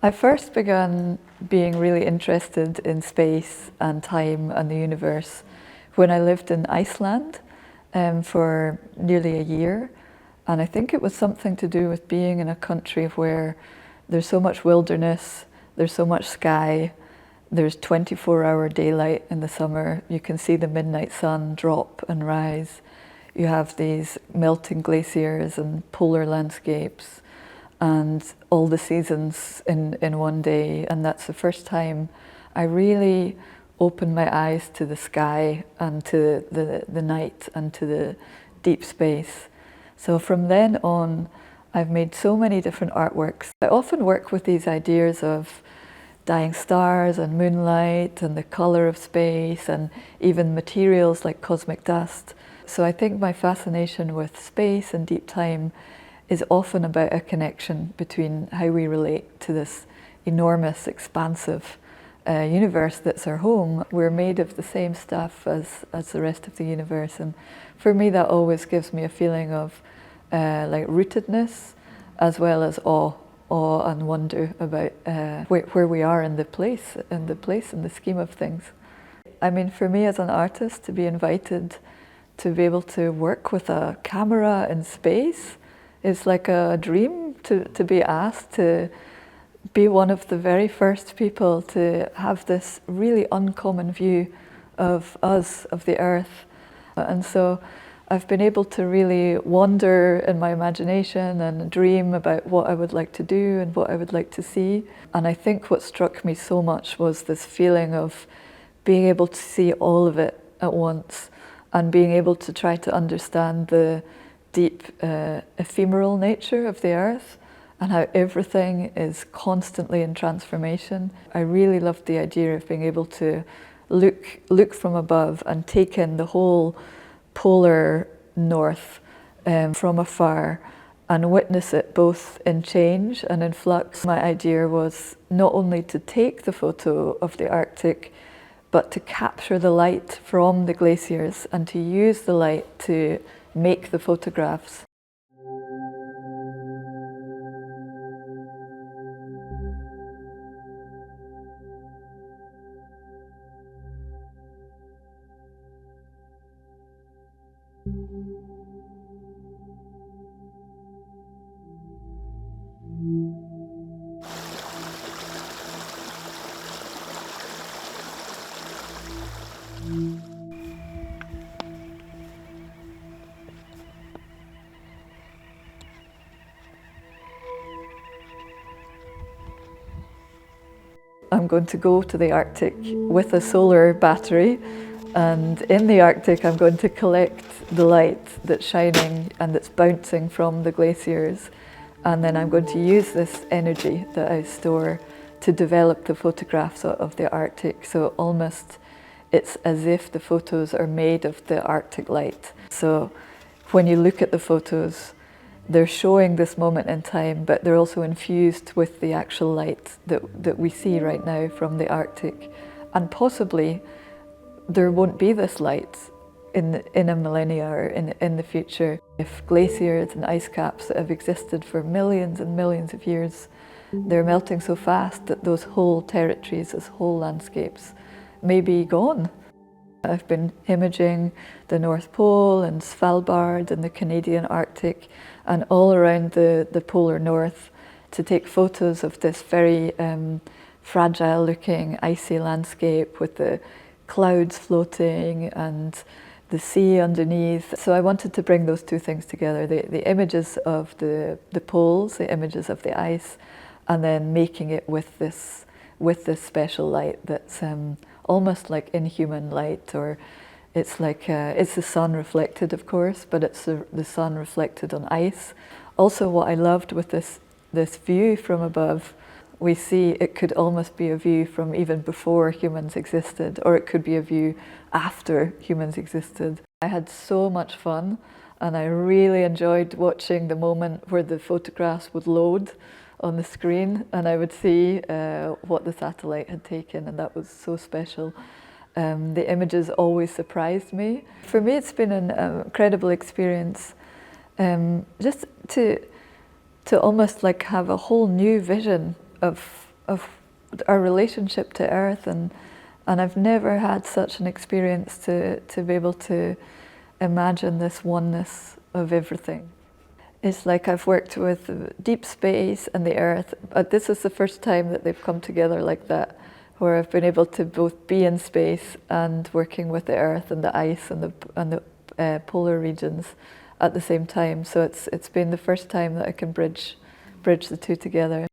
I first began being really interested in space and time and the universe when I lived in Iceland for nearly a year. And I think it was something to do with being in a country where there's so much wilderness, there's so much sky, there's 24-hour daylight in the summer. You can see the midnight sun drop and rise. You have these melting glaciers and polar landscapes and all the seasons in one day. And that's the first time I really opened my eyes to the sky and to the night and to the deep space. So from then on, I've made so many different artworks. I often work with these ideas of dying stars and moonlight and the color of space and even materials like cosmic dust. So I think my fascination with space and deep time is often about a connection between how we relate to this enormous, expansive universe that's our home. We're made of the same stuff as the rest of the universe, and for me that always gives me a feeling of like rootedness as well as awe and wonder about where we are in the place, in the scheme of things. I mean, for me as an artist, to be invited to be able to work with a camera in space is like a dream. To be asked to be one of the very first people to have this really uncommon view of us, of the Earth. And so I've been able to really wander in my imagination and dream about what I would like to do and what I would like to see. And I think what struck me so much was this feeling of being able to see all of it at once and being able to try to understand the deep ephemeral nature of the Earth and how everything is constantly in transformation. I really loved the idea of being able to look from above and take in the whole polar north from afar and witness it both in change and in flux. My idea was not only to take the photo of the Arctic, but to capture the light from the glaciers and to use the light to make the photographs. I'm going to go to the Arctic with a solar battery, and in the Arctic I'm going to collect the light that's shining and that's bouncing from the glaciers, and then I'm going to use this energy that I store to develop the photographs of the Arctic. So almost it's as if the photos are made of the Arctic light. So when you look at the photos, they're showing this moment in time, but they're also infused with the actual light that we see right now from the Arctic. And possibly there won't be this light in a millennia or in the future. If glaciers and ice caps that have existed for millions and millions of years, they're melting so fast that those whole territories, those whole landscapes may be gone. I've been imaging the North Pole and Svalbard and the Canadian Arctic and all around the polar north to take photos of this very fragile looking icy landscape with the clouds floating and the sea underneath. So I wanted to bring those two things together, the images of the poles, the images of the ice, and then making it with this special light that's almost like inhuman light, or it's like it's the sun reflected, of course, but it's the sun reflected on ice. Also, what I loved with this view from above, we see it could almost be a view from even before humans existed, or it could be a view after humans existed. I had so much fun, and I really enjoyed watching the moment where the photographs would load on the screen and I would see what the satellite had taken, and that was so special. The images always surprised me. For me, it's been an incredible experience just to almost like have a whole new vision of of our relationship to Earth, and I've never had such an experience to be able to imagine this oneness of everything. It's like I've worked with deep space and the Earth, but this is the first time that they've come together like that, where I've been able to both be in space and working with the Earth and the ice and the polar regions at the same time. So it's been the first time that I can bridge the two together.